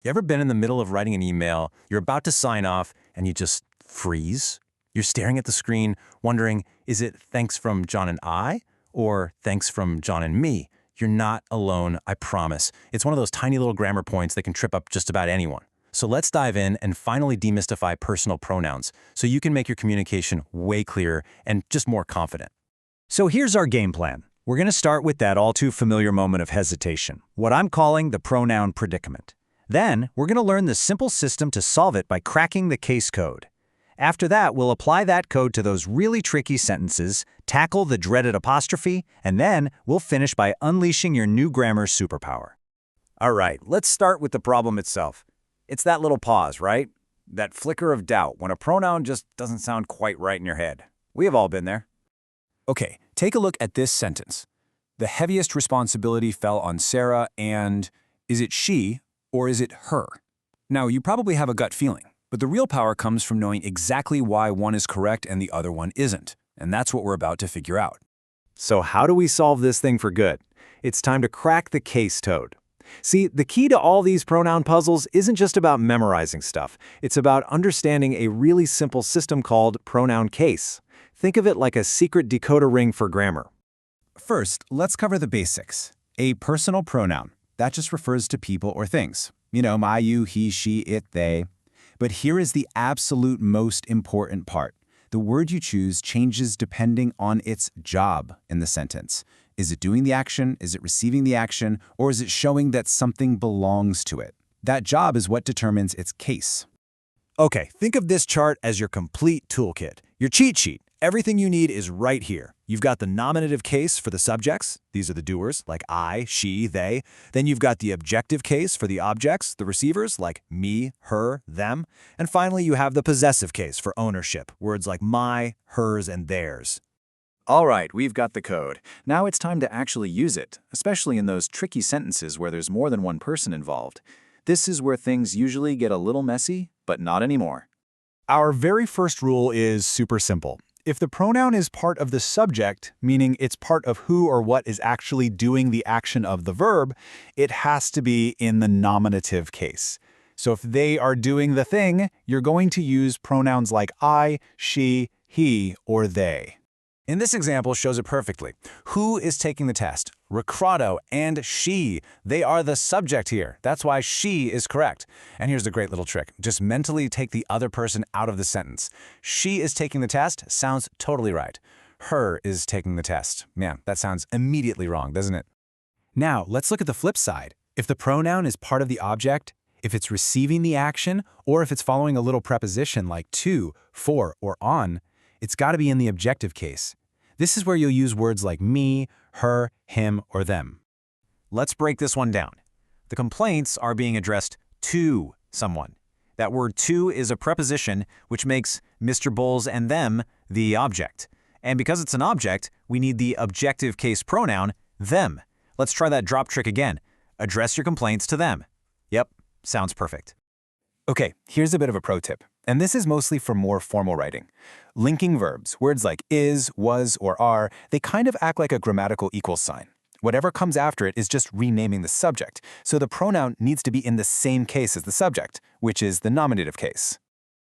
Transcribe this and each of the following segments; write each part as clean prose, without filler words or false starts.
You ever been in the middle of writing an email, you're about to sign off, and you just freeze? You're staring at the screen, wondering, is it thanks from John and I, or thanks from John and me? You're not alone, I promise. It's one of those tiny little grammar points that can trip up just about anyone. So let's dive in and finally demystify personal pronouns so you can make your communication way clearer and just more confident. So here's our game plan. We're going to start with that all too familiar moment of hesitation, what I'm calling the pronoun predicament. Then, we're going to learn the simple system to solve it by cracking the case code. After that, we'll apply that code to those really tricky sentences, tackle the dreaded apostrophe, and then we'll finish by unleashing your new grammar superpower. All right, let's start with the problem itself. It's that little pause, right? That flicker of doubt when a pronoun just doesn't sound quite right in your head. We have all been there. Okay, take a look at this sentence. The heaviest responsibility fell on Sarah and is it she or is it her? Now, you probably have a gut feeling, but the real power comes from knowing exactly why one is correct and the other one isn't, and that's what we're about to figure out. So how do we solve this thing for good? It's time to crack the case code. See, the key to all these pronoun puzzles isn't just about memorizing stuff. It's about understanding a really simple system called pronoun case. Think of it like a secret decoder ring for grammar. First, let's cover the basics. A personal pronoun. That just refers to people or things. You know, my, you, he, she, it, they. But here is the absolute most important part. The word you choose changes depending on its job in the sentence. Is it doing the action? Is it receiving the action? Or is it showing that something belongs to it? That job is what determines its case. Okay, think of this chart as your complete toolkit, your cheat sheet. Everything you need is right here. You've got the nominative case for the subjects. These are the doers, like I, she, they. Then you've got the objective case for the objects, the receivers, like me, her, them. And finally, you have the possessive case for ownership, words like my, hers, and theirs. All right, we've got the code. Now it's time to actually use it, especially in those tricky sentences where there's more than one person involved. This is where things usually get a little messy, but not anymore. Our very first rule is super simple. If the pronoun is part of the subject, meaning it's part of who or what is actually doing the action of the verb, it has to be in the nominative case. So if they are doing the thing, you're going to use pronouns like I, she, he, or they. In this example shows it perfectly. Who is taking the test? Recrado and she. They are the subject here. That's why she is correct. And here's the great little trick. Just mentally take the other person out of the sentence. She is taking the test sounds totally right. Her is taking the test. Man, that sounds immediately wrong, doesn't it? Now, let's look at the flip side. If the pronoun is part of the object, if it's receiving the action, or if it's following a little preposition like to, for, or on, it's got to be in the objective case. This is where you'll use words like me, her, him, or them. Let's break this one down. The complaints are being addressed to someone. That word to is a preposition which makes Mr. Bowles and them the object. And because it's an object, we need the objective case pronoun, them. Let's try that drop trick again. Address your complaints to them. Yep, sounds perfect. Okay, here's a bit of a pro tip, and this is mostly for more formal writing. Linking verbs, words like is, was, or are, they kind of act like a grammatical equals sign. Whatever comes after it is just renaming the subject, so the pronoun needs to be in the same case as the subject, which is the nominative case.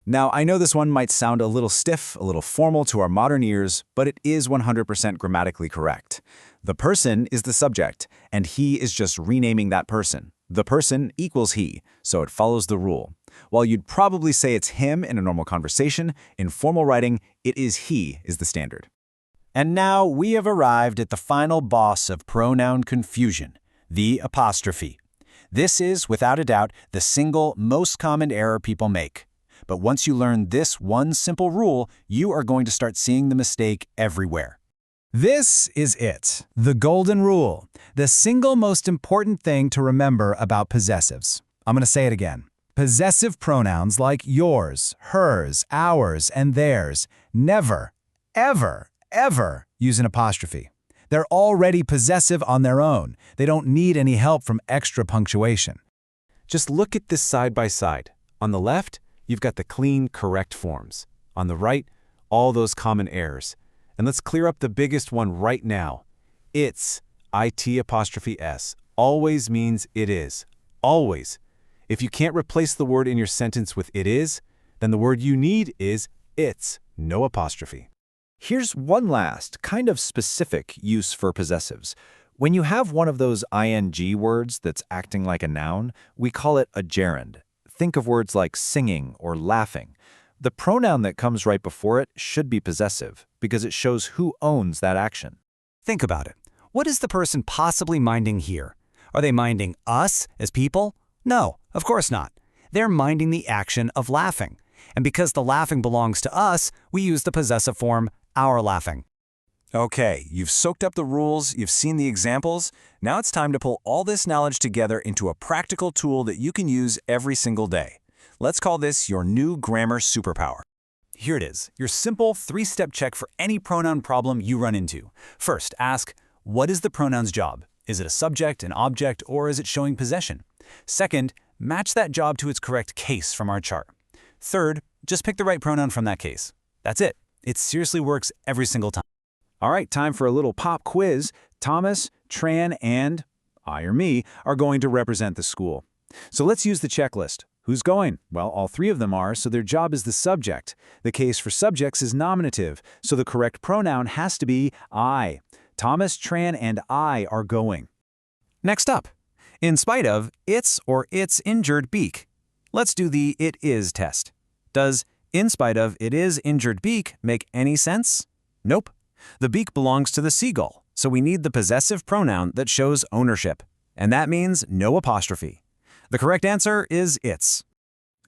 Now, I know this one might sound a little stiff, a little formal to our modern ears, but it is 100% grammatically correct. The person is the subject, and he is just renaming that person. The person equals he, so it follows the rule. While you'd probably say it's him in a normal conversation, in formal writing, it is he is the standard. And now we have arrived at the final boss of pronoun confusion, the apostrophe. This is, without a doubt, the single most common error people make. But once you learn this one simple rule, you are going to start seeing the mistake everywhere. This is it, the golden rule, the single most important thing to remember about possessives. I'm going to say it again. Possessive pronouns like yours, hers, ours, and theirs never, ever, ever use an apostrophe. They're already possessive on their own. They don't need any help from extra punctuation. Just look at this side by side. On the left, you've got the clean, correct forms. On the right, all those common errors. And let's clear up the biggest one right now. It's, it', always means it is. Always. If you can't replace the word in your sentence with it is, then the word you need is it's, no apostrophe. Here's one last, kind of specific use for possessives. When you have one of those ing words that's acting like a noun, we call it a gerund. Think of words like singing or laughing. The pronoun that comes right before it should be possessive because it shows who owns that action. Think about it. What is the person possibly minding here? Are they minding us as people? No, of course not. They're minding the action of laughing. And because the laughing belongs to us, we use the possessive form, our laughing. Okay, you've soaked up the rules, you've seen the examples. Now it's time to pull all this knowledge together into a practical tool that you can use every single day. Let's call this your new grammar superpower. Here it is, your simple 3-step check for any pronoun problem you run into. First, ask, what is the pronoun's job? Is it a subject, an object, or is it showing possession? Second, match that job to its correct case from our chart. Third, just pick the right pronoun from that case. That's it. It seriously works every single time. All right, time for a little pop quiz. Thomas, Tran, and I or me are going to represent the school. So let's use the checklist. Who's going? Well, all three of them are, so their job is the subject. The case for subjects is nominative, so the correct pronoun has to be I. Thomas, Tran, and I are going. Next up, in spite of its or its injured beak. Let's do the it is test. Does in spite of it is injured beak make any sense? Nope. The beak belongs to the seagull, so we need the possessive pronoun that shows ownership. And that means no apostrophe. The correct answer is its.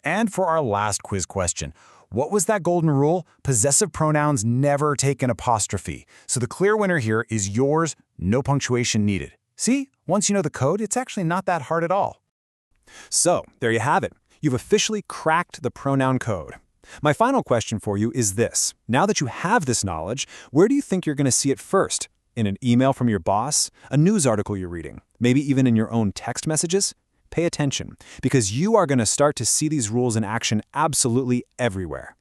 And for our last quiz question, what was that golden rule? Possessive pronouns never take an apostrophe. So the clear winner here is yours, no punctuation needed. See, once you know the code, it's actually not that hard at all. So, there you have it. You've officially cracked the pronoun code. My final question for you is this. Now that you have this knowledge, where do you think you're going to see it first? In an email from your boss? A news article you're reading? Maybe even in your own text messages? Pay attention, because you are going to start to see these rules in action absolutely everywhere.